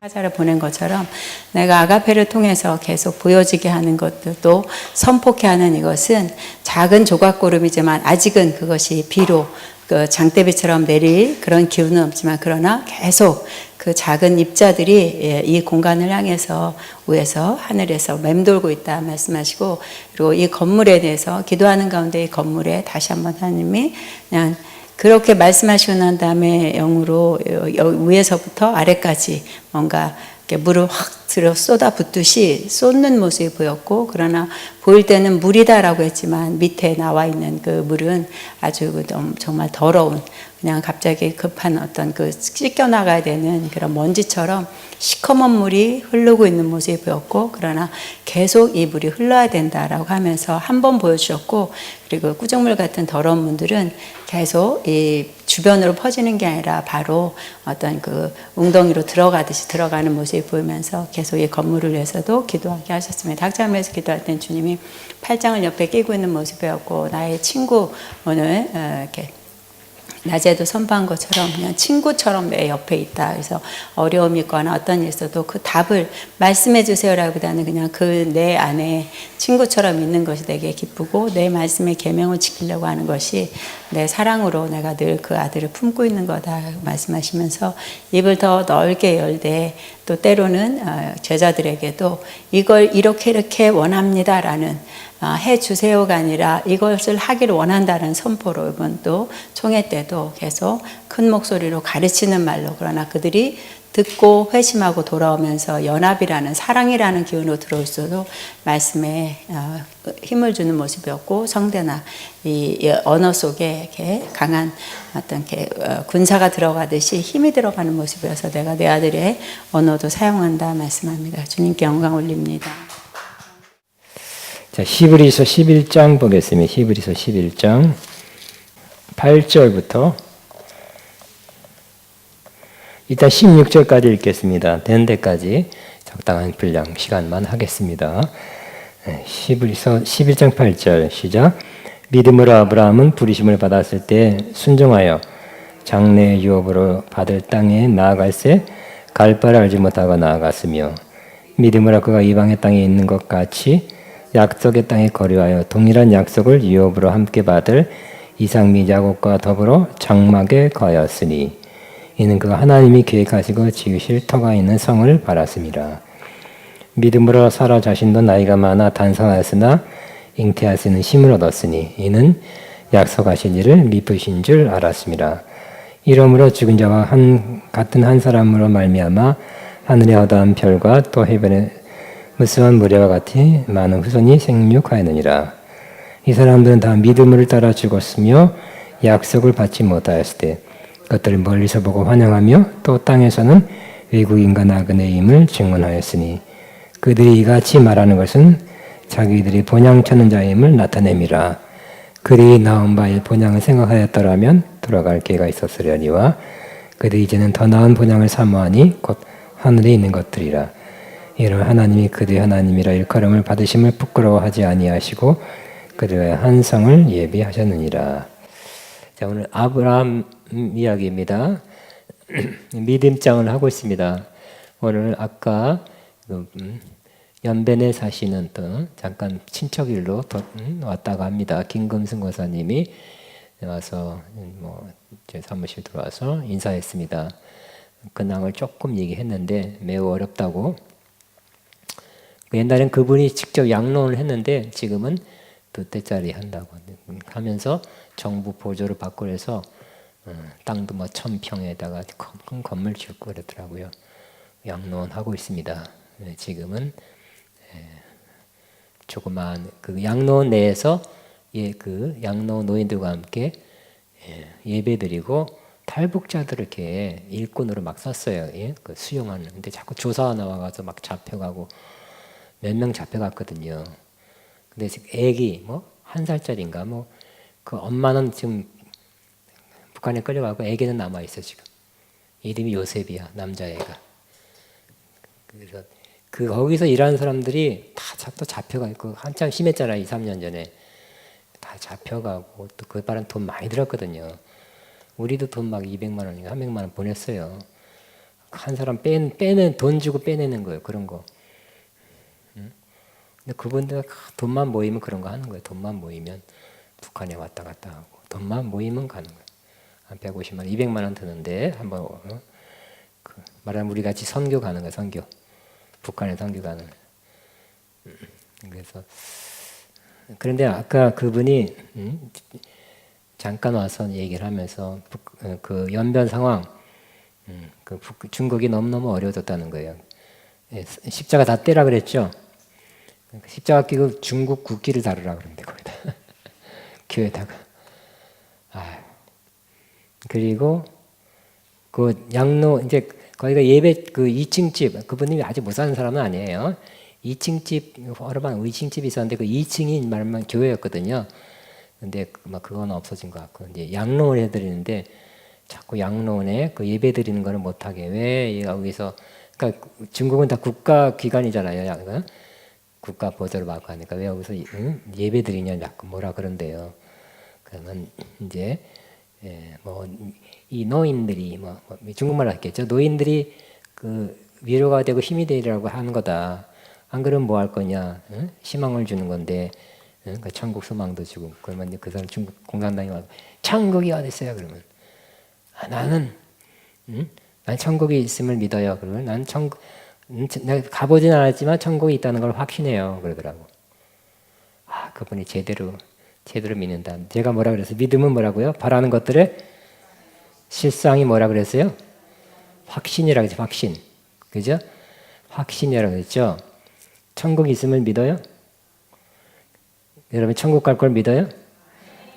화자를 보낸 것처럼 내가 아가페를 통해서 계속 보여지게 하는 것도 선포케 하는 이것은 작은 조각구름이지만 아직은 그것이 비로 그 장대비처럼 내릴 그런 기운은 없지만 그러나 계속 그 작은 입자들이 이 공간을 향해서 위에서 하늘에서 맴돌고 있다 말씀하시고, 그리고 이 건물에 대해서 기도하는 가운데 이 건물에 다시 한번 하나님이 그냥 그렇게 말씀하시고 난 다음에 영으로 위에서부터 아래까지 뭔가 이렇게 물을 확 들어 쏟아붓듯이 쏟는 모습이 보였고, 그러나 보일 때는 물이다라고 했지만 밑에 나와 있는 그 물은 아주 정말 더러운, 그냥 갑자기 급한 어떤 그 씻겨나가야 되는 그런 먼지처럼 시커먼 물이 흐르고 있는 모습이 보였고, 그러나 계속 이 물이 흘러야 된다라고 하면서 한 번 보여주셨고, 그리고 꾸정물 같은 더러운 물들은 계속 이 주변으로 퍼지는 게 아니라 바로 어떤 그 웅덩이로 들어가듯이 들어가는 모습이 보이면서 계속 이 건물을 위해서도 기도하게 하셨습니다. 학자를 위해서 기도할 땐 주님이 팔짱을 옆에 끼고 있는 모습이었고, 나의 친구 오늘 이렇게 낮에도 선포한 것처럼 그냥 친구처럼 내 옆에 있다. 그래서 어려움이 있거나 어떤 일이 있어도 그 답을 말씀해 주세요라기보다는 그냥 그 내 안에 친구처럼 있는 것이 되게 기쁘고, 내 말씀의 계명을 지키려고 하는 것이 내 사랑으로 내가 늘 그 아들을 품고 있는 거다 말씀하시면서 입을 더 넓게 열되, 또 때로는 제자들에게도 이걸 이렇게 원합니다라는 해주세요가 아니라 이것을 하기를 원한다는 선포로, 이번 또 총회 때도 계속 큰 목소리로 가르치는 말로, 그러나 그들이 듣고 회심하고 돌아오면서 연합이라는 사랑이라는 기운으로 들어올수록 말씀에 힘을 주는 모습이었고, 성대나 이 언어 속에 이렇게 강한 어떤 군사가 들어가듯이 힘이 들어가는 모습이어서 내가 내 아들의 언어도 사용한다 말씀합니다. 주님께 영광 올립니다. 자, 히브리서 11장 보겠습니다. 히브리서 11장 8절부터 일단 16절까지 읽겠습니다. 된 데까지 적당한 분량 시간만 하겠습니다. 히브리서 11장 8절 시작. 믿음으로 아브라함은 부르심을 받았을 때 순종하여 장래 유업으로 받을 땅에 나아갈새 갈 바를 알지 못하고 나아갔으며, 믿음으로 그가 이방의 땅에 있는 것 같이 약속의 땅에 거류하여 동일한 약속을 유업으로 함께 받을 이삭 및 야곱과 더불어 장막에 거하였으니, 이는 그가 하나님이 계획하시고 지으실 터가 있는 성을 바랐습니다. 믿음으로 사라 자신도 나이가 많아 단성하였으나 잉태할 수 있는 힘을 얻었으니, 이는 약속하신 일을 미쁘신 줄 알았습니다. 이러므로 죽은 자와 같은 한 사람으로 말미암아 하늘의 어떠한 별과 또 해변의 무수한 무리와 같이 많은 후손이 생육하였느니라. 이 사람들은 다 믿음을 따라 죽었으며 약속을 받지 못하였을 때 그것들을 멀리서 보고 환영하며 또 땅에서는 외국인과 나그네임을 증언하였으니, 그들이 이같이 말하는 것은 자기들이 본향 찾는 자임을 나타냄이라. 그들이 나온 바의 본향을 생각하였더라면 돌아갈 기회가 있었으려니와, 그들이 이제는 더 나은 본향을 사모하니 곧 하늘에 있는 것들이라. 이런 하나님이 그들의 하나님이라 일컬음을 받으심을 부끄러워하지 아니하시고 그들의 한 성을 예비하셨느니라. 자, 오늘 아브라함 이야기입니다. 믿음장을 하고 있습니다. 오늘 아까 연변에 사시는 또 잠깐 친척 일로 왔다가 합니다. 김금승 권사님이 와서 제 사무실 들어와서 인사했습니다. 근황을 조금 얘기했는데 매우 어렵다고. 옛날엔 그분이 직접 양론을 했는데 지금은 2대짜리 한다고 하면서 정부 보조를 받고 그래서 땅도 1000평에다가 큰 건물 짓고 그러더라고요. 양론하고 있습니다. 지금은 조그만 그 양론 내에서 그 양론 노인들과 함께 예배드리고 탈북자들을 이렇게 일꾼으로 막 썼어요. 그 수용하는. 근데 자꾸 조사가 나와가서 막 잡혀가고 몇 명 잡혀갔거든요. 근데 지금 애기 1살짜리인가 그 엄마는 지금 북한에 끌려가고 애기는 남아 있어 지금. 이름이 요셉이야, 남자애가. 그래서 거기서 일하는 사람들이 다 또 잡혀가고 한참 심했잖아요. 2, 3년 전에 다 잡혀가고 또 그 바람 돈 많이 들었거든요. 우리도 돈 막 200만 원인가 300만 원 보냈어요. 한 사람 빼내 돈 주고 빼내는 거예요. 그런 거. 근데 그분들 돈만 모이면 그런 거 하는 거예요. 돈만 모이면 북한에 왔다 갔다 하고 돈만 모이면 가는 거예요. 한 150만 원, 200만 원 드는데 한번 말하면 우리 같이 선교 가는 거예요. 선교. 북한에 선교 가는. 그래서 그런데 아까 그분이 잠깐 와서 얘기를 하면서 그 연변 상황, 중국이 너무너무 어려워졌다는 거예요. 십자가 다 떼라 그랬죠. 십자가 끼고 중국 국기를 다루라 그러는데 거기다 교회다가. 그리고 그 양로 이제 거기가 예배 그 2층 집 그분이 아주 못 사는 사람은 아니에요. 2층 집 여러분 2층 집이 있었는데 그 2층이 말만 교회였거든요. 근데 막 그건 없어진 것 같고 이제 양로원 해드리는데 자꾸 양로원에 그 예배 드리는 거는 못하게 왜 여기서 그러니까 중국은 다 국가 기관이잖아요. 국가 보조를 받고 하니까 왜 여기서 예배 드리냐 자꾸 뭐라 그런대요. 그러면 이제 뭐 이 노인들이 뭐 중국말 하겠죠. 노인들이 그 위로가 되고 힘이 되리라고 하는 거다. 안 그러면 뭐 할 거냐? 희망을 주는 건데 그러니까 천국 소망도 주고 그러면 이제 그 사람 중국 공산당이 와서 천국이 어디 있어요? 그러면 나는 난 천국이 있음을 믿어요. 그러면 난 천국 내가 가보진 않았지만 천국이 있다는 걸 확신해요. 그러더라고. 그분이 제대로 믿는다. 제가 뭐라 그랬어요? 믿음은 뭐라고요? 바라는 것들의 실상이 뭐라 그랬어요? 확신이라고 했죠. 확신. 그죠? 확신이라고 했죠. 천국이 있음을 믿어요? 여러분 천국 갈 걸 믿어요?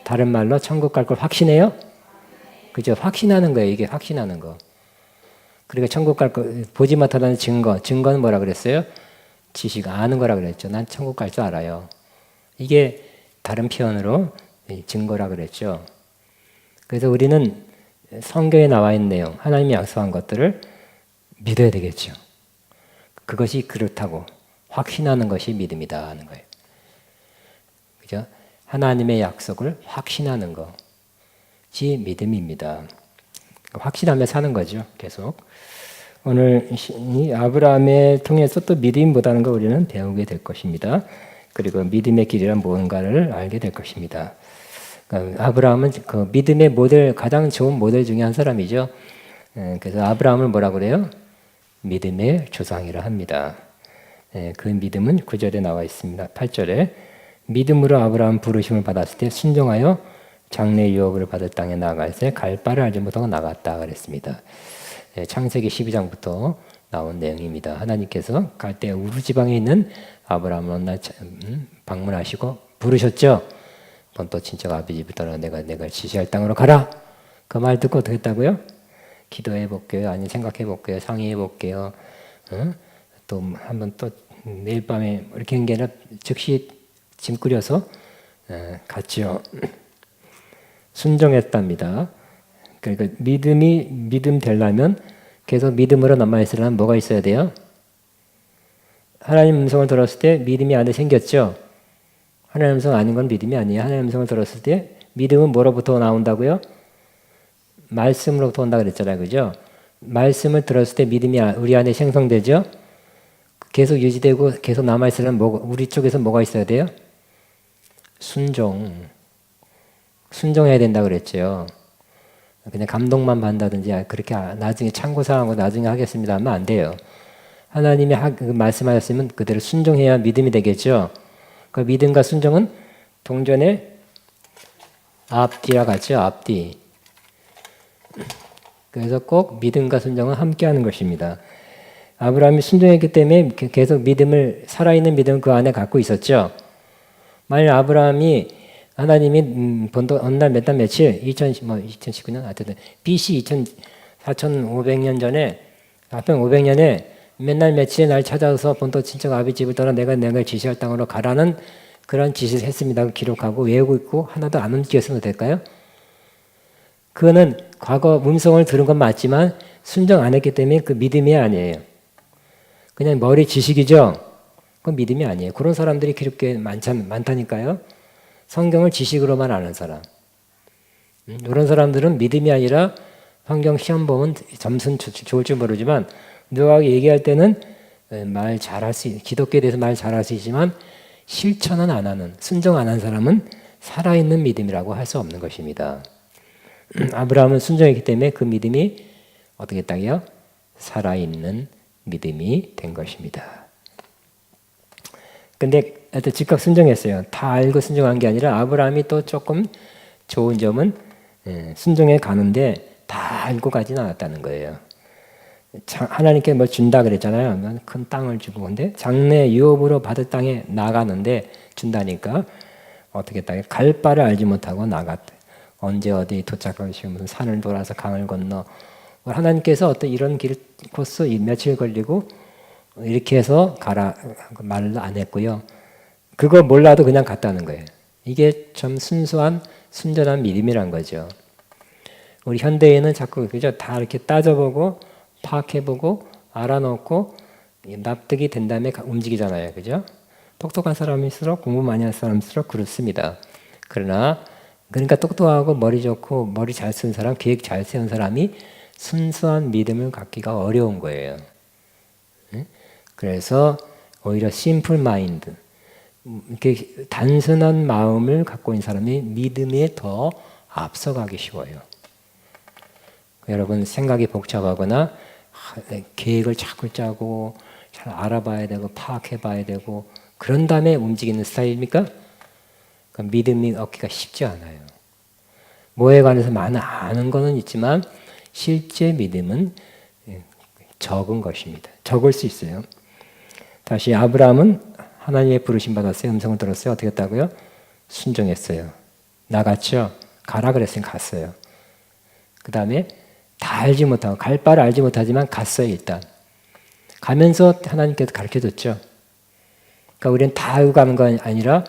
다른 말로 천국 갈 걸 확신해요? 그죠? 확신하는 거예요. 이게 확신하는 거. 그러니까 천국 갈 거 보지 못하다는 증거. 증거는 뭐라 그랬어요? 지식 아는 거라 그랬죠. 난 천국 갈 줄 알아요. 이게 다른 표현으로 증거라 그랬죠. 그래서 우리는 성경에 나와 있는 내용, 하나님이 약속한 것들을 믿어야 되겠죠. 그것이 그렇다고 확신하는 것이 믿음이다 하는 거예요. 그죠? 하나님의 약속을 확신하는 것이 믿음입니다. 확신하며 사는 거죠. 계속. 오늘 이 아브라함을 통해서 또 믿음보다는 걸 우리는 배우게 될 것입니다. 그리고 믿음의 길이란 무언가를 알게 될 것입니다. 그러니까 아브라함은 그 믿음의 모델, 가장 좋은 모델 중에 한 사람이죠. 그래서 아브라함을 뭐라 그래요? 믿음의 조상이라 합니다. 그 믿음은 9절에 나와 있습니다. 8절에 믿음으로 아브라함 부르심을 받았을 때 순종하여 장래 유업을 받을 땅에 나아갈 때 갈 바를 알지 못하고 나갔다 그랬습니다. 창세기 12장부터 나온 내용입니다. 하나님께서 갈대 우르 지방에 있는 아브라함을 어느 날 방문하시고 부르셨죠. 본토 친척 아비 집을 떠나 내가 지시할 땅으로 가라. 그 말 듣고 어떻게 했다고요? 기도해 볼게요. 아니 생각해 볼게요. 상의해 볼게요. 또 한번 또 내일 밤에 이렇게 한 게 아니라 즉시 짐 꾸려서 갔죠. 순종했답니다. 그러니까 믿음 되려면 계속 믿음으로 남아 있으려면 뭐가 있어야 돼요? 하나님 음성을 들었을 때 믿음이 안에 생겼죠. 하나님 음성 아닌 건 믿음이 아니에요. 하나님 음성을 들었을 때 믿음은 뭐로부터 나온다고요? 말씀으로부터 온다 그랬잖아요. 그죠? 말씀을 들었을 때 믿음이 우리 안에 생성되죠. 계속 유지되고 계속 남아 있으려면 우리 쪽에서 뭐가 있어야 돼요? 순종해야 된다 그랬죠. 그냥 감동만 받는다든지 그렇게 나중에 참고사항하고 나중에 하겠습니다 하면 안 돼요. 하나님이 말씀하셨으면 그대로 순종해야 믿음이 되겠죠. 그 믿음과 순종은 동전의 앞뒤와 같죠. 앞뒤. 그래서 꼭 믿음과 순종은 함께하는 것입니다. 아브라함이 순종했기 때문에 계속 살아있는 믿음을 그 안에 갖고 있었죠. 만약 아브라함이 하나님이 어느 날 몇 달 며칠 2019년 하여튼 BC 4500년 전에 4500년에 맨날 며칠에 날 찾아서 본토 친척 아비 집을 떠나 내가 지시할 땅으로 가라는 그런 지시를 했습니다. 기록하고 외우고 있고 하나도 안 움직였으면 될까요? 그거는 과거 음성을 들은 건 맞지만 순종 안 했기 때문에 그 믿음이 아니에요. 그냥 머리 지식이죠. 그건 믿음이 아니에요. 그런 사람들이 기록에 많다니까요. 성경을 지식으로만 아는 사람. 이런 사람들은 믿음이 아니라 성경 시험 보면 점수는 좋을 줄 모르지만 누가 얘기할 때는 말 잘할 기독교에 대해서 말 잘할 수 있지만 실천은 안 하는, 순종 안 한 사람은 살아있는 믿음이라고 할 수 없는 것입니다. 아브라함은 순종했기 때문에 그 믿음이 어떻게 했다고요? 살아있는 믿음이 된 것입니다. 근데 하여튼 즉각 순종했어요. 다 알고 순종한 게 아니라 아브라함이 또 조금 좋은 점은 순종해 가는데 다 알고 가진 않았다는 거예요. 하나님께 뭐 준다 그랬잖아요. 큰 땅을 주고. 근데 장래 유업으로 받을 땅에 나가는데 준다니까 어떻게 했다? 갈 바를 알지 못하고 나갔대. 언제 어디 도착하시고 무슨 산을 돌아서 강을 건너. 하나님께서 어떤 이런 길 코스 며칠 걸리고 이렇게 해서 가라 말을 안 했고요. 그거 몰라도 그냥 갔다는 거예요. 이게 참 순수한 순전한 믿음이란 거죠. 우리 현대인은 자꾸 그죠? 다 이렇게 따져보고 파악해보고 알아놓고 납득이 된 다음에 움직이잖아요. 그죠? 똑똑한 사람일수록 공부 많이 할 사람일수록 그렇습니다. 그러니까 똑똑하고 머리 좋고 머리 잘 쓴 사람, 계획 잘 세운 사람이 순수한 믿음을 갖기가 어려운 거예요. 그래서 오히려 심플 마인드, 이렇게 단순한 마음을 갖고 있는 사람이 믿음에 더 앞서가기 쉬워요. 여러분 생각이 복잡하거나 계획을 자꾸 짜고 잘 알아봐야 되고 파악해봐야 되고 그런 다음에 움직이는 스타일입니까? 그러니까 믿음이 얻기가 쉽지 않아요. 뭐에 관해서 많이 아는 거는 있지만 실제 믿음은 적은 것입니다. 적을 수 있어요. 다시 아브라함은 하나님의 부르심 받았어요. 음성을 들었어요. 어떻게 했다고요? 순종했어요. 나갔죠. 가라 그랬으니 갔어요. 그 다음에 다 알지 못하고 갈 바를 알지 못하지만 갔어요. 일단 가면서 하나님께서 가르쳐줬죠. 그러니까 우리는 다 알고 가는 건 아니라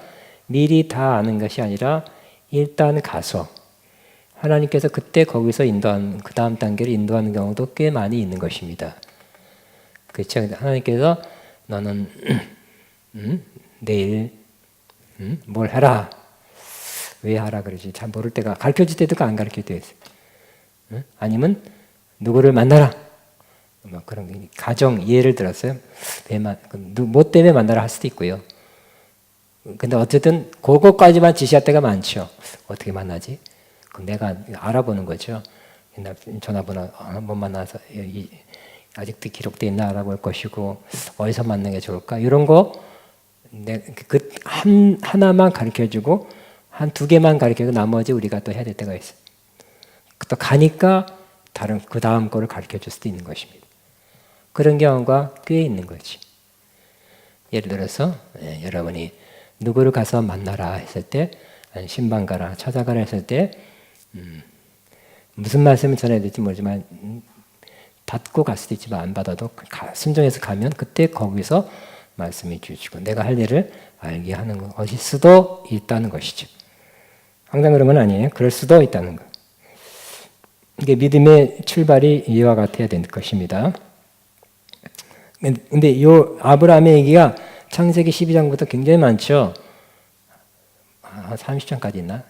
미리 다 아는 것이 아니라 일단 가서 하나님께서 그때 거기서 인도하는 그 다음 단계를 인도하는 경우도 꽤 많이 있는 것입니다. 그렇죠? 하나님께서 너는 내일 뭘 해라. 왜 하라 그러지? 잘 모를 때가 가르쳐줄 때도 안 가르칠 때가 있어요. 아니면 누구를 만나라. 뭐 그런 가정 예를 들었어요. 뭐 때문에 만나라 할 수도 있고요. 근데 어쨌든 그것까지만 지시할 때가 많죠. 어떻게 만나지? 그럼 내가 알아보는 거죠. 옛날 전화번호 한번 만나서 아직도 기록되어 있나 알아볼 것이고 어디서 만나는 게 좋을까? 이런 거 하나만 가르쳐주고 한 두 개만 가르쳐주고 나머지 우리가 또 해야 될 때가 있어요. 또 가니까 다른 그 다음 거를 가르쳐줄 수도 있는 것입니다. 그런 경우가 꽤 있는 거지. 예를 들어서 여러분이 누구를 가서 만나라 했을 때 신방 가라 찾아가라 했을 때 무슨 말씀을 전해야 될지 모르지만 받고 갈 수도 있지만 안 받아도 순종해서 가면 그때 거기서 말씀해 주시고 내가 할 일을 알게 하는 것일 수도 있다는 것이죠. 항상 그런 건 아니에요. 그럴 수도 있다는 것. 이게 믿음의 출발이 이와 같아야 될 것입니다. 근데 이 아브라함의 얘기가 창세기 12장부터 굉장히 많죠. 30장까지 있나?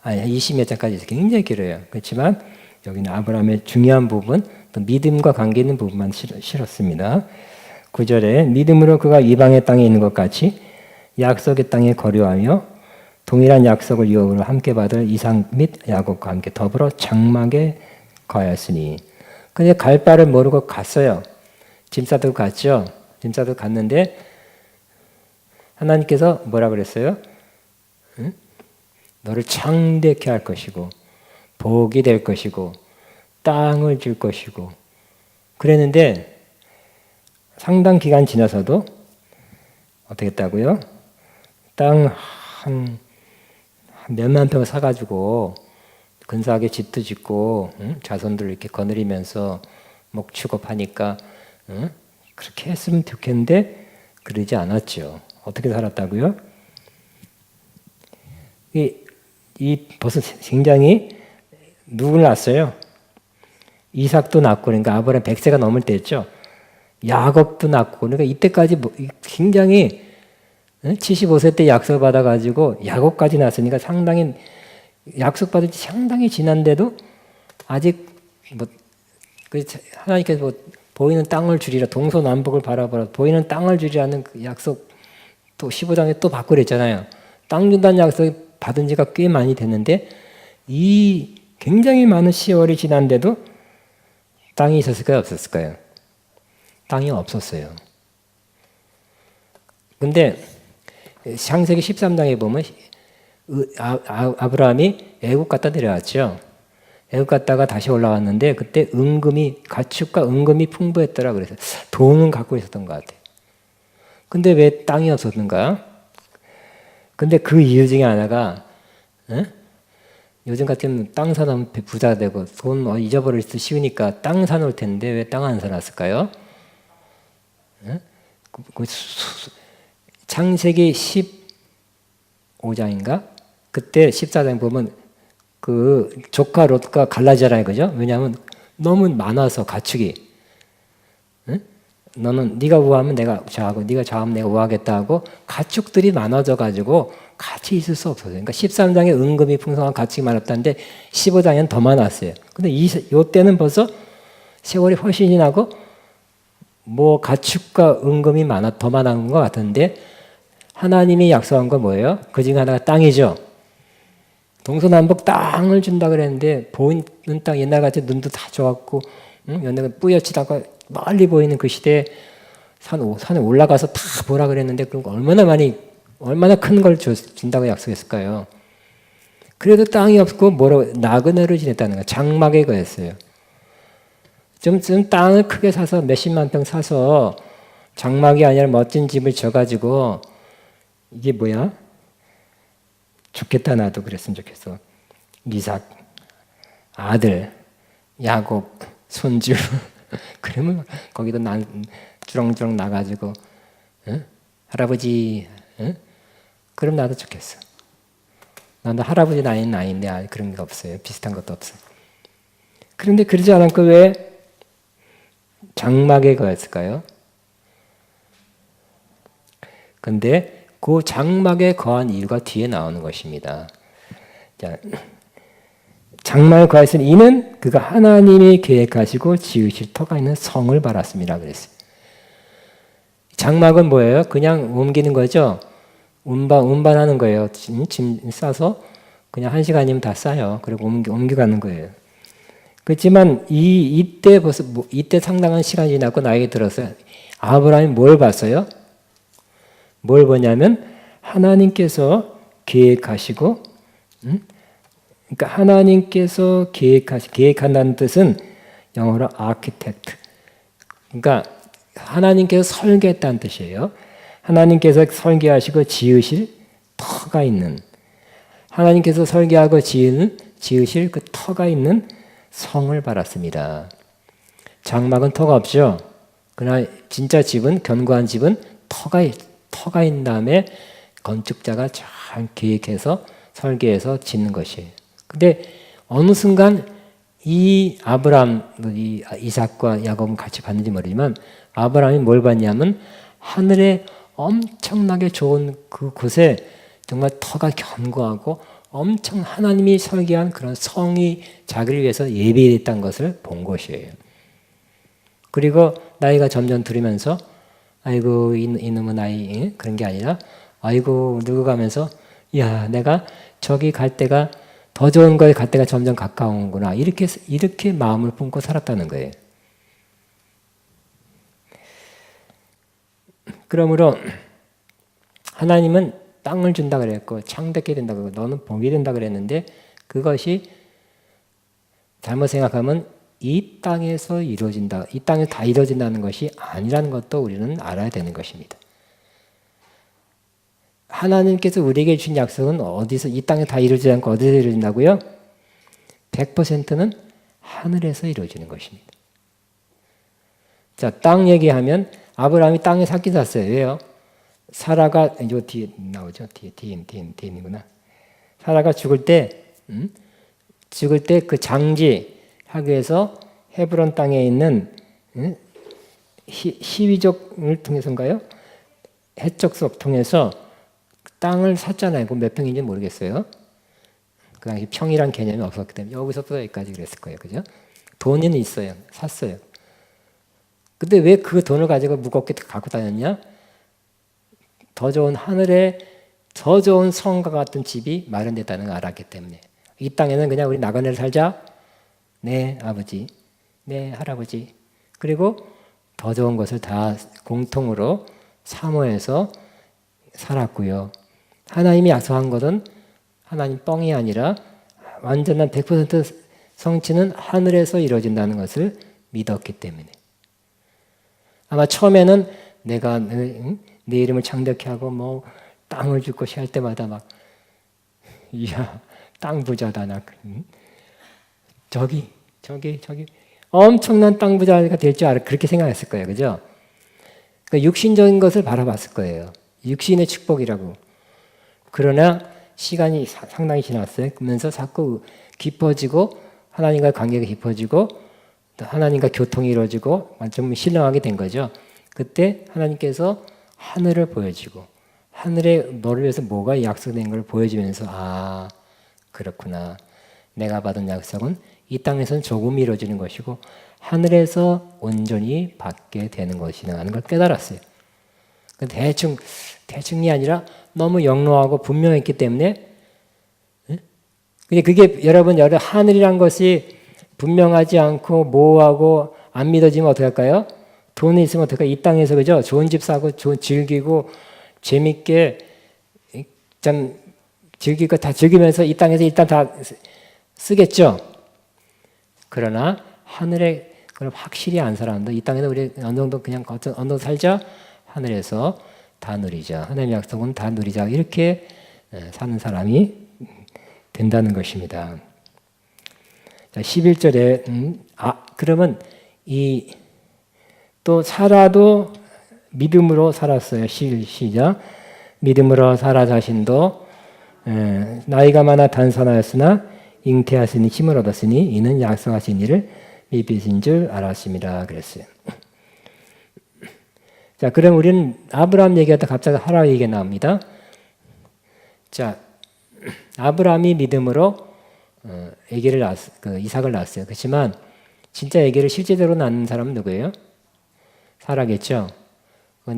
아니 20몇 장까지 굉장히 길어요. 그렇지만 여기는 아브라함의 중요한 부분, 또 믿음과 관계 있는 부분만 실었습니다. 9절에 믿음으로 그가 이방의 땅에 있는 것 같이 약속의 땅에 거류하며 동일한 약속을 유업으로 함께 받을 이삭 및 야곱과 함께 더불어 장막에 거하였으니. 근데 갈 바를 모르고 갔어요. 짐 싸들고 갔죠. 짐 싸들고 갔는데 하나님께서 뭐라 그랬어요? 응? 너를 창대케 할 것이고 복이 될 것이고 땅을 줄 것이고 그랬는데 상당 기간 지나서도 어떻게 했다고요? 땅 한 몇만 평 사가지고 근사하게 집도 짓고 자손들 이렇게 거느리면서 목축업하니까 그렇게 했으면 좋겠는데 그러지 않았죠. 어떻게 살았다고요? 이 벌써 굉장히 누구를 낳았어요? 이삭도 낳고 그러니까 아브라함 100세가 넘을 때였죠. 야곱도 낳고 그러니까 이때까지 굉장히 75세 때 약속 받아가지고 야곱까지 낳았으니까 상당히 약속 받은 지 상당히 지난데도 아직 뭐 하나님께서 뭐 보이는 땅을 주리라, 동서남북을 바라보라, 보이는 땅을 주리라는 그 약속 또 15장에 또 받고 그랬잖아요. 땅 준다는 약속 받은 지가 꽤 많이 됐는데 이 굉장히 많은 세월이 지난데도 땅이 있었을까요? 없었을까요? 땅이 없었어요. 근데 창세기 13장에 보면 아브라함이 애국 갔다 내려왔죠. 애국 갔다가 다시 올라왔는데 그때 은금이 가축과 은금이 풍부했더라 그래서 돈은 갖고 있었던 것 같아요. 근데 왜 땅이 없었는가? 근데 그 이유 중에 하나가 요즘 같으면 땅 사놓으면 부자 되고 돈 잊어버릴 수 쉬우니까 땅 사놓을 텐데 왜 땅 안 사놨을까요? 창세기 15장인가? 그때 14장 보면 그 조카 롯과 갈라지잖아요, 그죠? 왜냐하면 너무 많아서 가축이. 너는 네가 우하면 내가 좌하고 네가 좌하면 내가 우하겠다 하고 가축들이 많아져 가지고 같이 있을 수 없었어요. 그러니까 13장에 은금이 풍성한 가축이 많았다는데 15장에는 더 많았어요. 근데 이때는 벌써 세월이 훨씬 지나고 뭐 가축과 은금이 더 많은 것 같은데 하나님이 약속한 건 뭐예요? 그 중에 하나가 땅이죠. 동서남북 땅을 준다 그랬는데 보이는 땅 옛날같이 눈도 다 좋았고 연내가 뿌옇지다가 멀리 보이는 그 시대에 산에 올라가서 다 보라 그랬는데 그럼 얼마나 큰 걸 준다고 약속했을까요? 그래도 땅이 없고 나그네로 지냈다는 거예요. 장막에 거였어요. 좀 땅을 크게 사서 몇십만 평 사서 장막이 아니라 멋진 집을 져가지고 이게 뭐야? 좋겠다 나도 그랬으면 좋겠어. 이삭, 아들, 야곱, 손주 그러면 거기도 주렁주렁 나가지고 할아버지 그럼 나도 좋겠어. 나도 할아버지 나이인데 그런 게 없어요. 비슷한 것도 없어요. 그런데 그러지 않았고 왜 장막에 거했을까요? 근데 그 장막에 거한 이유가 뒤에 나오는 것입니다. 자, 장막에 거했으니 이는 그가 하나님이 계획하시고 지으실 터가 있는 성을 바랐습니다. 그랬어요. 장막은 뭐예요? 그냥 옮기는 거죠. 운반하는 거예요. 짐 싸서 그냥 1시간이면 다 싸요. 그리고 옮겨가는 거예요. 그렇지만 이때 상당한 시간이 지나고 나이가 들었어요. 아브라함이 뭘 봤어요? 뭘 보냐면 하나님께서 계획하시고, 그러니까 하나님께서 계획한다는 뜻은 영어로 architect. 그러니까 하나님께서 설계했다는 뜻이에요. 하나님께서 설계하시고 지으실 터가 있는, 하나님께서 설계하고 지으실 그 터가 있는 성을 바랐습니다. 장막은 터가 없죠. 그러나 진짜 집은, 견고한 집은 터가 있는 다음에 건축자가 잘 계획해서 설계해서 짓는 것이에요. 근데 어느 순간 이 아브라함, 이 이삭과 야곱은 같이 봤는지 모르지만 아브라함이 뭘 봤냐면 하늘에 엄청나게 좋은 그곳에 정말 터가 견고하고 엄청 하나님이 설계한 그런 성이 자기를 위해서 예비됐다는 것을 본 것이에요. 그리고 나이가 점점 들으면서 아이고 이놈의 나이 그런 게 아니라 아이고 늙어가면서 야 내가 저기 갈 때가 더 좋은 거에 갈 때가 점점 가까운구나 이렇게 마음을 품고 살았다는 거예요. 그러므로 하나님은 땅을 준다 그랬고 창대케 된다 그랬고 너는 복이 된다 그랬는데 그것이 잘못 생각하면 이 땅에서 이루어진다. 이 땅에서 다 이루어진다는 것이 아니라는 것도 우리는 알아야 되는 것입니다. 하나님께서 우리에게 주신 약속은 어디서 이 땅에 다 이루어지지 않고 어디서 이루어진다고요? 100%는 하늘에서 이루어지는 것입니다. 자, 땅 얘기하면 아브라함이 땅에 샀긴 샀어요. 왜요? 사라가 요 뒤에 나오죠. 뒤에이구나. 사라가 죽을 때 그 장지 하기 위해서 헤브론 땅에 있는 히위족을 통해서인가요? 해적속 통해서 땅을 샀잖아요. 그 몇 평인지 모르겠어요. 그 당시 평이란 개념이 없었기 때문에 여기서부터 여기까지 그랬을 거예요. 그죠? 돈은 있어요. 샀어요. 근데 왜 그 돈을 가지고 무겁게 갖고 다녔냐? 더 좋은 하늘에 더 좋은 성과 같은 집이 마련됐다는 걸 알았기 때문에. 이 땅에는 그냥 우리 나그네를 살자. 네, 아버지. 네, 할아버지. 그리고 더 좋은 것을 다 공통으로 사모해서 살았고요. 하나님이 약속한 것은 하나님 뻥이 아니라 완전한 100% 성취는 하늘에서 이루어진다는 것을 믿었기 때문에. 아마 처음에는 내가 내 이름을 창대케 하고 뭐 땅을 줄 것이 할 때마다 막 이야 땅 부자다 나. 저기 엄청난 땅 부자가 될 줄 알아 그렇게 생각했을 거예요, 그죠? 그러니까 육신적인 것을 바라봤을 거예요. 육신의 축복이라고. 그러나 시간이 상당히 지났어요. 그러면서 자꾸 깊어지고 하나님과의 관계가 깊어지고 또 하나님과 교통이 이루어지고 좀 신령하게 된 거죠. 그때 하나님께서 하늘을 보여주고 하늘에 너를 위해서 뭐가 약속된 걸 보여주면서 아 그렇구나. 내가 받은 약속은 이 땅에서는 조금 이루어지는 것이고 하늘에서 온전히 받게 되는 것이라는 걸 깨달았어요. 대충이 아니라 너무 영롱하고 분명했기 때문에 근데 그게 여러분 하늘이란 것이 분명하지 않고 모호하고 안 믿어지면 어떻게 할까요? 돈이 있으면 어떻게 할까요? 이 땅에서 그죠? 좋은 집 사고 즐기고 재밌게 참 즐기고 다 즐기면서 이 땅에서 일단 다 쓰겠죠. 그러나 하늘에 그걸 확실히 안 살았는데 이 땅에서 우리 어느 정도 그냥 어느 정도 살자 하늘에서 다 누리자 하나님의 약속은 다 누리자 이렇게 사는 사람이 된다는 것입니다. 자, 11절에 그러면 또 사라도 믿음으로 살았어요. 시작. 믿음으로 사라 자신도 나이가 많아 단선하였으나 잉태하시니 힘을 얻었으니 이는 약속하신 일을 믿으신 줄 알았습니다. 그랬어요. 자, 그럼 우리는 아브라함 얘기하다 갑자기 하라 얘기가 나옵니다. 자, 아브라함이 믿음으로 이삭을 낳았어요. 그렇지만 진짜 아기를 실제적으로 낳는 사람은 누구예요? 사라겠죠.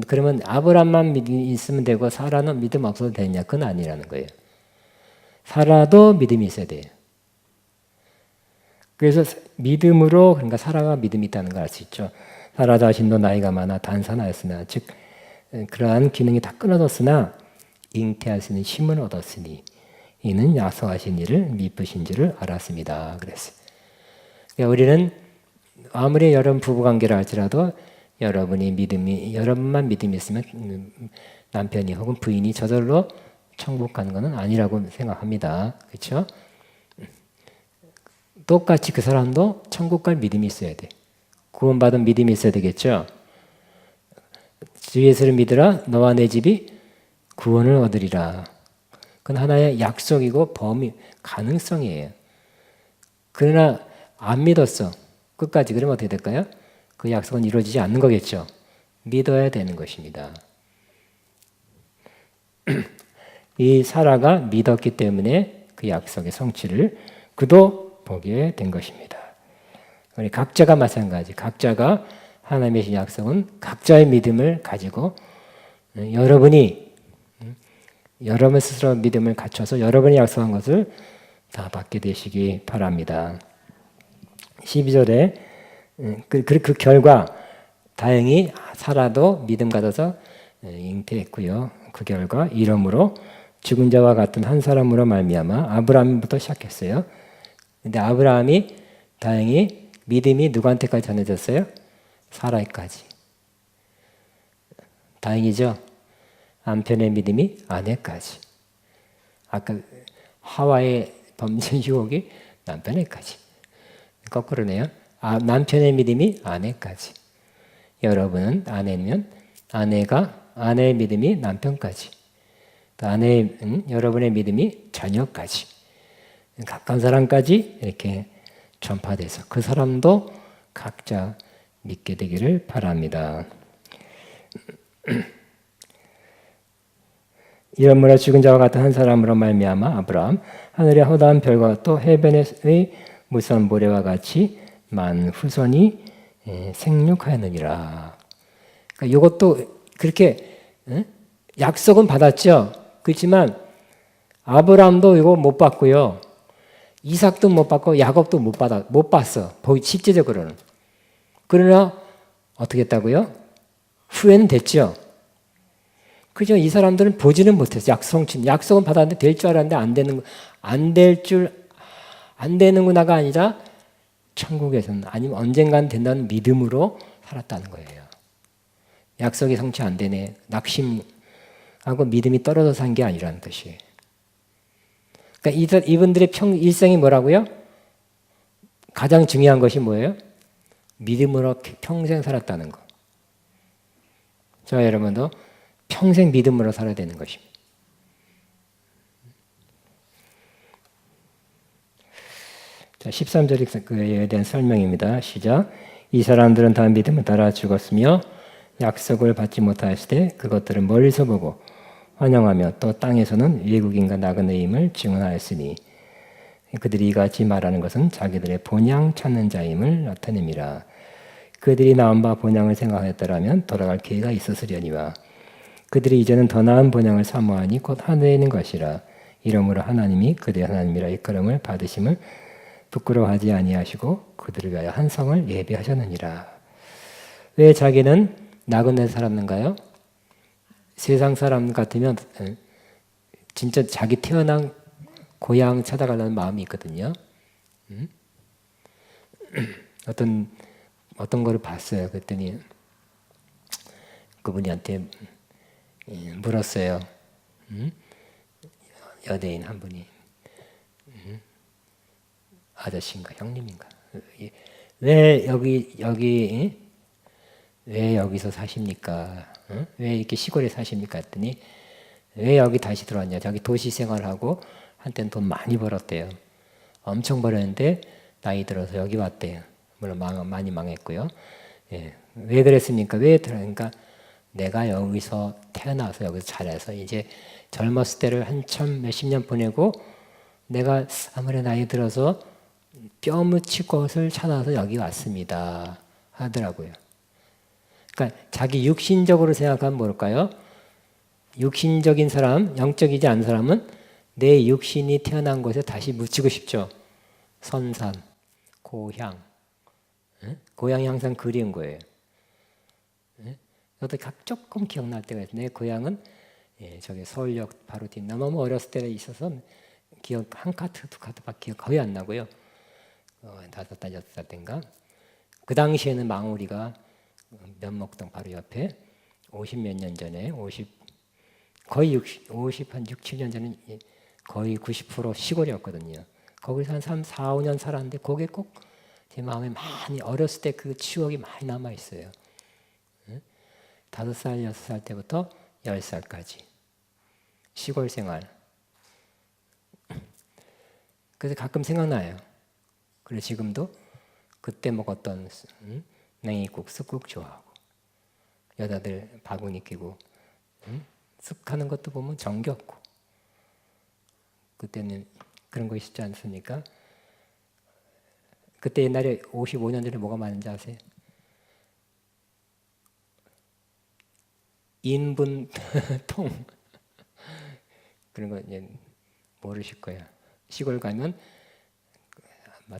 그러면 아브라함만 믿음이 있으면 되고 사라는 믿음 없어도 되냐? 그건 아니라는 거예요. 사라도 믿음이 있어야 돼요. 그래서 믿음으로 그러니까 사라가 믿음이 있다는 걸 알 수 있죠. 사라 자신도 나이가 많아 단산하였으나 즉 그러한 기능이 다 끊어졌으나 잉태할 수 있는 힘을 얻었으니 이는 약속하신 일을 믿으신 줄을 알았습니다. 그랬어요. 그러니까 우리는 아무리 여러분 부부관계를 할지라도 여러분만 믿음이 있으면 남편이 혹은 부인이 저절로 천국 가는 것은 아니라고 생각합니다. 그렇죠? 똑같이 그 사람도 천국 갈 믿음이 있어야 돼. 구원받은 믿음이 있어야 되겠죠? 주 예수를 믿으라 너와 내 집이 구원을 얻으리라. 그건 하나의 약속이고 가능성이에요. 그러나 안 믿었어. 끝까지. 그러면 어떻게 될까요? 그 약속은 이루어지지 않는 거겠죠. 믿어야 되는 것입니다. 이 사라가 믿었기 때문에 그 약속의 성취를 그도 보게 된 것입니다. 우리 각자가 마찬가지. 각자가 하나님의 신 약속은 각자의 믿음을 가지고 여러분이 여러분 스스로 믿음을 갖춰서 여러분이 약속한 것을 다 받게 되시기 바랍니다. 12절에 그 결과 다행히 사라도 믿음 가져서 잉태했고요. 그 결과 이러므로 죽은 자와 같은 한 사람으로 말미암아 아브라함부터 시작했어요. 근데 아브라함이 다행히 믿음이 누구한테까지 전해졌어요? 사라까지. 다행이죠. 남편의 믿음이 아내까지. 아까 하와의 범죄 유혹이 남편에까지. 거꾸로네요. 남편의 믿음이 아내까지. 여러분은 아내면 아내의 믿음이 남편까지. 또 여러분의 믿음이 자녀까지. 가까운 사람까지 이렇게 전파돼서 그 사람도 각자 믿게 되기를 바랍니다. 이러므로 죽은 자와 같은 한 사람으로 말미암아 아브라함 하늘의 허다한 별과 또 해변의 무수한 모래와 같이 만 후손이 생육하였느니라. 그러니까 이것도 그렇게 약속은 받았죠. 그렇지만 아브라함도 이거 못 받고요. 이삭도 못 받고 야곱도 못 봤어. 실제적으로는. 그러나 어떻게 했다고요? 후회는 됐죠. 그죠? 이 사람들은 보지는 못했어. 약속은 받았는데 될 줄 알았는데 안 되는구나가 아니라 천국에서는 아니면 언젠간 된다는 믿음으로 살았다는 거예요. 약속이 성취 안 되네. 낙심하고 믿음이 떨어져 산 게 아니라는 뜻이에요. 그러니까 이분들의 일생이 뭐라고요? 가장 중요한 것이 뭐예요? 믿음으로 평생 살았다는 거. 자, 여러분도 평생 믿음으로 살아야 되는 것입니다. 자, 13절에 대한 설명입니다. 시작. 이 사람들은 다 믿음을 따라 죽었으며 약속을 받지 못하였을 때 그것들을 멀리서 보고 환영하며 또 땅에서는 외국인과 나그네임을 증언하였으니 그들이 이같이 말하는 것은 자기들의 본향 찾는 자임을 나타냅니다. 그들이 나은 바 본향을 생각하였더라면 돌아갈 기회가 있었으려니와 그들이 이제는 더 나은 본향을 사모하니 곧 하늘에 있는 것이라. 이러므로 하나님이 그들의 하나님이라 일컬음을 받으심을 부끄러워하지 아니하시고 그들을 위하여 한 성을 예비하셨느니라. 왜 자기는 나그네에서 살았는가요? 세상 사람 같으면 진짜 자기 태어난 고향 찾아가려는 마음이 있거든요. 어떤 거를 봤어요. 그랬더니 그분한테 물었어요. 여대인 한 분이 아저씨인가 형님인가 왜 왜 여기서 사십니까? 왜 이렇게 시골에 사십니까? 했더니 왜 여기 다시 들어왔냐? 저기 도시 생활하고 한때는 돈 많이 벌었대요. 엄청 벌었는데 나이 들어서 여기 왔대요. 물론 많이 망했고요. 예. 왜 그랬습니까? 그러니까 내가 여기서 태어나서 여기서 자라서 이제 젊었을 때를 한참 몇십 년 보내고 내가 아무리 나이 들어서 뼈 묻힐 곳을 찾아서 여기 왔습니다. 하더라고요. 그러니까 자기 육신적으로 생각하면 뭘까요? 육신적인 사람, 영적이지 않은 사람은 내 육신이 태어난 곳에 다시 묻히고 싶죠. 선산, 고향. 고향이 항상 그리운 거예요. 저도 조금 기억날 때가 있어요. 내 고향은 저기 서울역 바로 뒤 너무 어렸을 때에 있어서 기억 한 카트, 두 카트밖에 거의 안 나고요. 5살, 6살 때인가. 그 당시에는 망우리가 면목동 바로 옆에 50 몇 년 전에 거의 50, 한 6, 7년 전에 거의 90% 시골이었거든요. 거기서 한 3, 4, 5년 살았는데 그게 꼭 제 마음에 많이 어렸을 때 그 추억이 많이 남아 있어요. 5살, 6살 때부터 10살까지 시골 생활. 그래서 가끔 생각나요. 그래서 지금도 그때 먹었던 냉이국, 쑥국 좋아하고 여자들 바구니 끼고 쑥 하는 것도 보면 정겹고 그때는 그런 거 있었지 않습니까? 그때 옛날에 55년 전에 뭐가 많은지 아세요? 인분통 그런 거 이제 모르실 거야. 시골 가면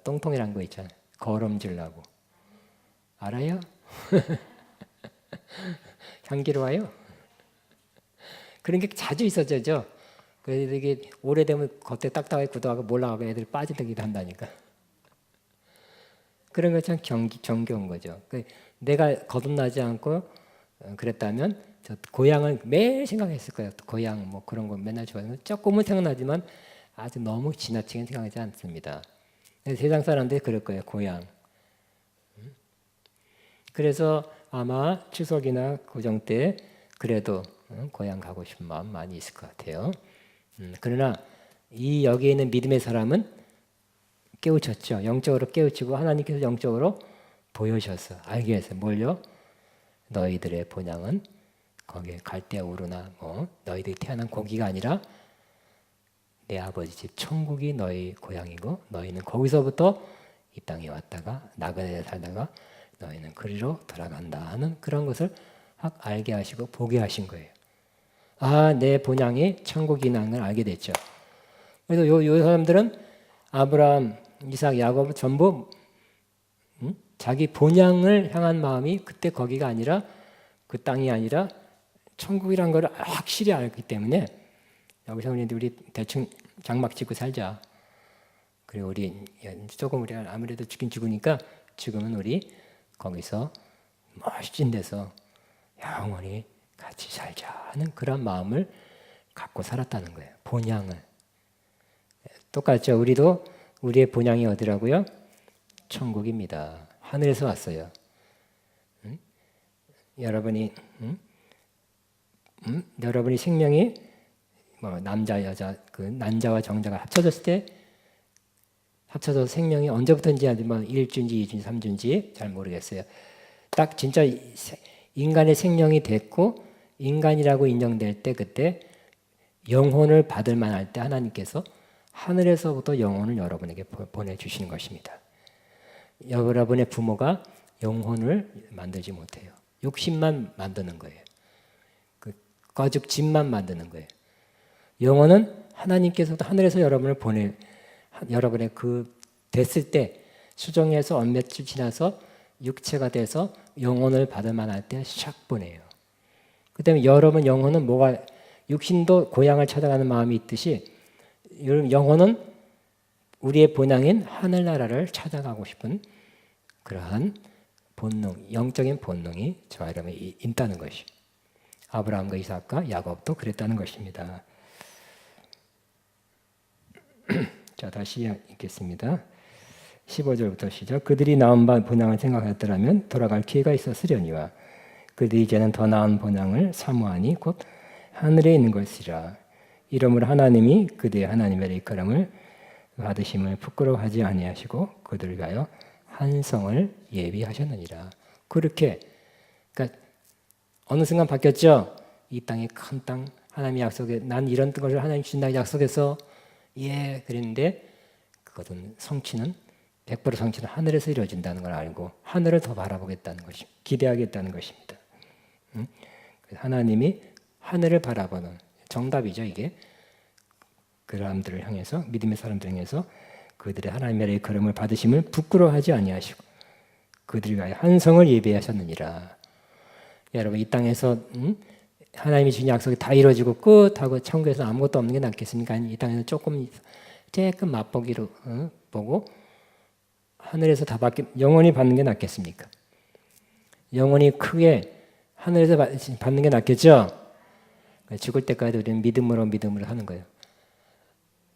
똥통이라는 거 있잖아요. 거름질라고 알아요? 향기로워요? 그런 게 자주 있었죠. 그래서 이게 오래되면 겉에 딱딱하게 굳어가고 몰라가고 애들이 빠지기도 한다니까. 그런 거 참 정겨운 거죠. 내가 거듭나지 않고 그랬다면 저 고향을 매일 생각했을 거예요. 고향 뭐 그런 거 맨날 좋아하는 조금은 생각나지만 아주 너무 지나치게 생각하지 않습니다. 세상 사람들이 그럴 거예요. 고향. 그래서 아마 추석이나 구정 때 그래도 고향 가고 싶은 마음 많이 있을 것 같아요. 그러나 여기에 있는 믿음의 사람은 깨우쳤죠. 영적으로 깨우치고 하나님께서 영적으로 보여주셨어. 알게 해서 뭘요? 너희들의 본향은 거기에 갈대아 우르나 뭐 너희들이 태어난 고기가 아니라 내 아버지 집 천국이 너희 고향이고 너희는 거기서부터 이 땅에 왔다가 나그네에 살다가 너희는 그리로 돌아간다 하는 그런 것을 확 알게 하시고 보게 하신 거예요. 아, 내 본향이 천국이라는 걸 알게 됐죠. 그래서 요 사람들은 아브라함, 이삭, 야곱 전부 자기 본향을 향한 마음이 그때 거기가 아니라 그 땅이 아니라 천국이란 걸 확실히 알기 때문에 여기서 우리 대충 장막 짓고 살자. 그리고 우리 조금 우리 아무래도 죽긴 죽으니까 지금은 우리 거기서 멋진 데서 영원히 같이 살자 하는 그런 마음을 갖고 살았다는 거예요. 본향을. 똑같죠. 우리도 우리의 본향이 어디라고요? 천국입니다. 하늘에서 왔어요. 여러분이 여러분이 생명이 뭐 남자 여자 그 난자와 정자가 합쳐졌을 때 합쳐서 생명이 언제부터인지 뭐 1주인지 2주인지 3주인지 잘 모르겠어요. 딱 진짜 인간의 생명이 됐고 인간이라고 인정될 때 그때 영혼을 받을 만할 때 하나님께서 하늘에서부터 영혼을 여러분에게 보내주시는 것입니다. 여러분의 부모가 영혼을 만들지 못해요. 욕심만 만드는 거예요. 그 거죽 집만 만드는 거예요. 영혼은 하나님께서도 하늘에서 여러분을 여러분의 그 됐을 때 수정에서 언몇주 지나서 육체가 돼서 영혼을 받을 만할 때 샥 보내요. 그 때문에 여러분 영혼은 뭐가 육신도 고향을 찾아가는 마음이 있듯이 영혼은 우리의 본향인 하늘나라를 찾아가고 싶은 그러한 본능, 영적인 본능이 저와 여러분에 있다는 것이 아브라함과 이삭과 야곱도 그랬다는 것입니다. 자, 다시 읽겠습니다. 15절부터 시작. 그들이 나은 바 본향을 생각하였더라면 돌아갈 기회가 있었으려니와 그들이 이제는 더 나은 본향을 사모하니 곧 하늘에 있는 것이라. 이러므로 하나님이 그들의 하나님의 일컬음을 받으심을 부끄러워하지 아니하시고 그들을 위하여 한 성을 예비하셨느니라. 그렇게 그러니까 어느 순간 바뀌었죠. 이 땅이 큰 땅 하나님의 약속에 난 이런 것을 하나님 주신다고 약속해서 예 그랬는데 그것은 성취는 100% 성취는 하늘에서 이루어진다는 걸 알고 하늘을 더 바라보겠다는 것이 기대하겠다는 것입니다. 하나님이 하늘을 바라보는 정답이죠 이게. 그 사람들을 향해서 믿음의 사람들을 향해서 그들의 하나님의 일컬음을 받으심을 부끄러워하지 아니하시고 그들을 위하여 한 성을 예비하셨느니라. 여러분 이 땅에서 하나님이 주신 약속이 다 이루어지고 끝하고 천국에서 아무것도 없는 게 낫겠습니까? 아니 이 땅에서 조금 맛보기로 보고 하늘에서 다 영원히 받는 게 낫겠습니까? 영원히 크게 하늘에서 받는 게 낫겠죠? 죽을 때까지 우리는 믿음으로 하는 거예요.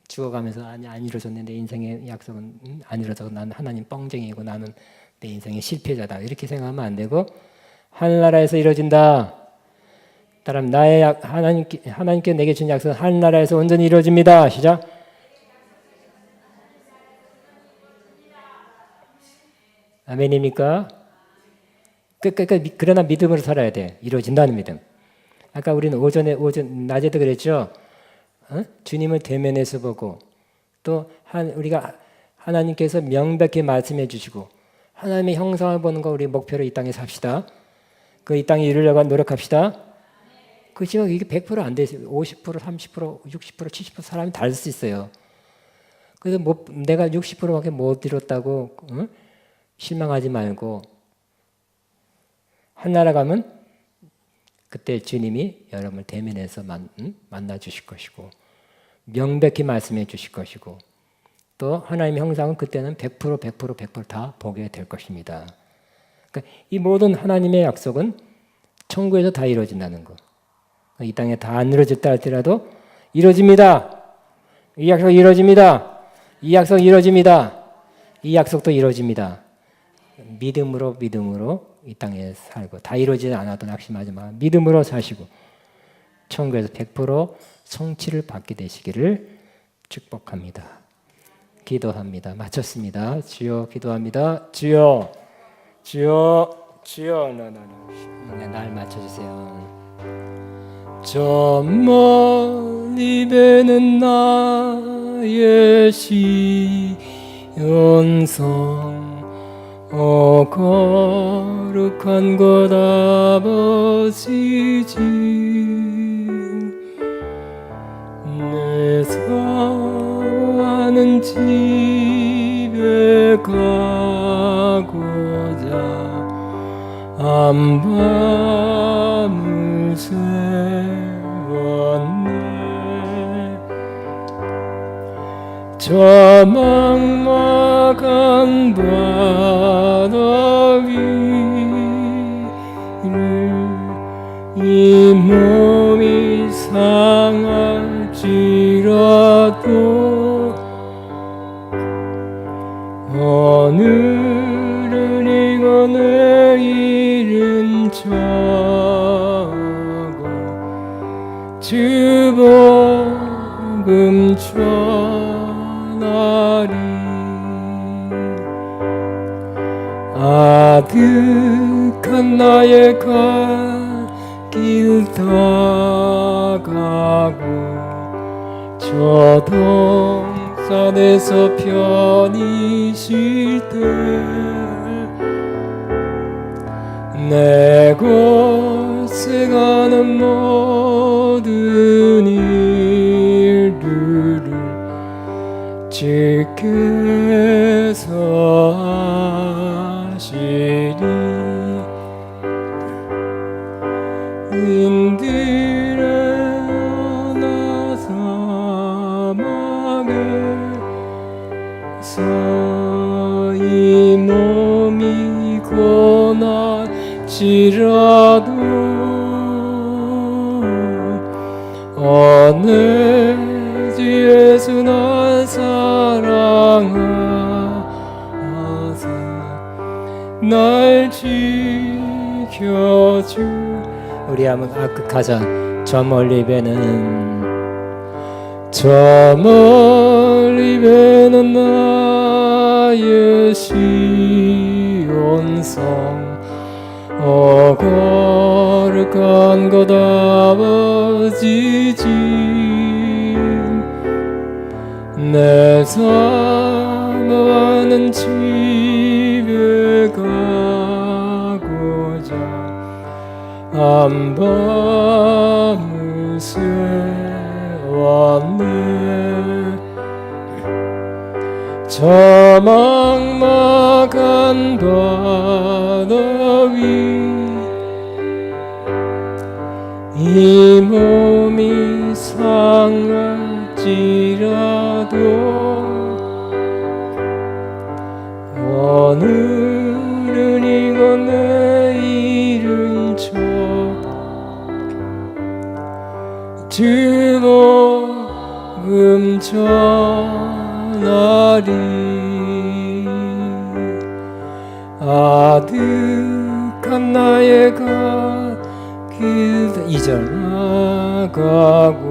죽어가면서 아니 안 이루어졌네 내 인생의 약속은 안 이루어져서 나는 하나님 뻥쟁이고 나는 내 인생의 실패자다 이렇게 생각하면 안 되고 하늘나라에서 이루어진다. 따라면 나의 하나님께 내게 준 약속은 하늘나라에서 온전히 이루어집니다. 시작. 아멘입니까? 그러나 믿음으로 살아야 돼. 이루어진다는 믿음. 아까 우리는 낮에도 그랬죠. 주님을 대면해서 보고 또 우리가 하나님께서 명백히 말씀해 주시고 하나님의 형상을 보는 거 우리 목표로 이 땅에 삽시다. 이 땅에 이루려고 노력합시다. 그렇지만 이게 100% 안 돼서 50%, 30%, 60%, 70% 사람이 다를 수 있어요. 그래서 내가 60%밖에 못 이뤘다고 실망하지 말고 하늘나라 가면 그때 주님이 여러분을 대면해서 만나 주실 것이고 명백히 말씀해 주실 것이고 또 하나님의 형상은 그때는 100% 보게 될 것입니다. 그러니까 이 모든 하나님의 약속은 천국에서 다 이루어진다는 거. 이 땅에 다 안 이루어졌다 할지라도 이루어집니다. 이 약속 이루어집니다. 이 약속 이루어집니다. 이 약속도 이루어집니다. 믿음으로 이 땅에 살고 다 이루어지지 않아도 낙심하지 마. 믿음으로 사시고 천국에서 100% 성취를 받게 되시기를 축복합니다. 기도합니다. 마쳤습니다. 주여 기도합니다. 주여 날 맞춰주세요. 저 멀리 배는 나의 연성 거룩한 것 아버지지 내 사랑하는 집에 가고자 한밤을 새웠네 저 막막한 바다 위를 이 몸이 상할지라도 오늘은 이거 내일은 저거 주 복음 전하리 아득한 나의 갈 길 다가고 저 동산에서 편히 쉴 때 내 곳에 가는 모든 일들을 주께서 하시리 인들의 나 사막에서 이 몸이 고날지라도 오늘 주 예수 날 사랑하사 날 지켜주 우리 한번 가자. 저 멀리 배는 나의 시온성 거룩한 것 아버지지 내 사모하는 집에 가고자 한밤을 새웠네 저 막막한 바다 위 이 몸이 상할지라도 오늘은 이거 내일은 저 주 복음 전하리 아득한 나의 길 2절 나가고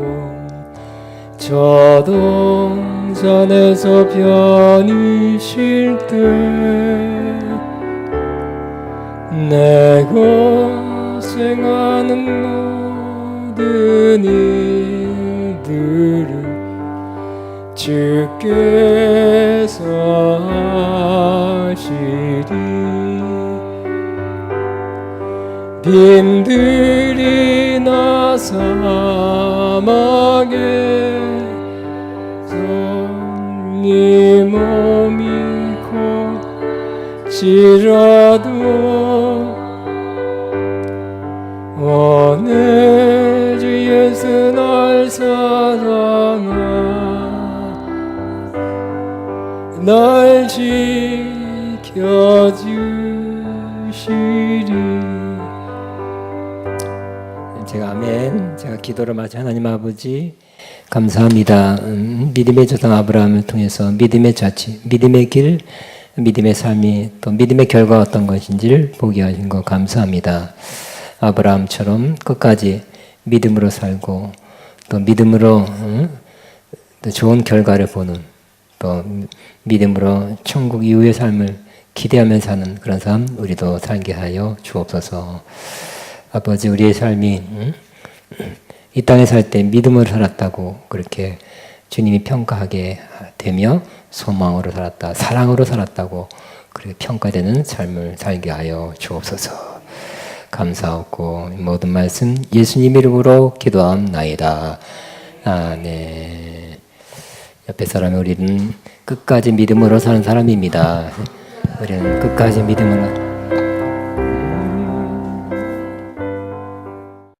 저 동산에서 편히 쉴 때 내 고생하는 모든 일들을 주께서 하시리 빈들이 나 사막에서 이 몸이 곧지라도 오늘 주 예수 날 사랑하 날 지켜주시리 제가 기도를 마치 하나님 아버지 감사합니다. 믿음의 조상 아브라함을 통해서 믿음의 자치, 믿음의 길, 믿음의 삶이 또 믿음의 결과가 어떤 것인지를 보게 하신 것 감사합니다. 아브라함처럼 끝까지 믿음으로 살고 또 믿음으로 또 좋은 결과를 보는 또 믿음으로 천국 이후의 삶을 기대하며 사는 그런 삶 우리도 살게 하여 주옵소서. 아버지 우리의 삶이 이 땅에 살 때 믿음으로 살았다고 그렇게 주님이 평가하게 되며 소망으로 살았다, 사랑으로 살았다고 그렇게 평가되는 삶을 살게 하여 주옵소서. 감사하고 모든 말씀 예수님 이름으로 기도함나이다. 아멘. 옆에 사람이 우리는 끝까지 믿음으로 사는 사람입니다. 우리는 끝까지 믿음으로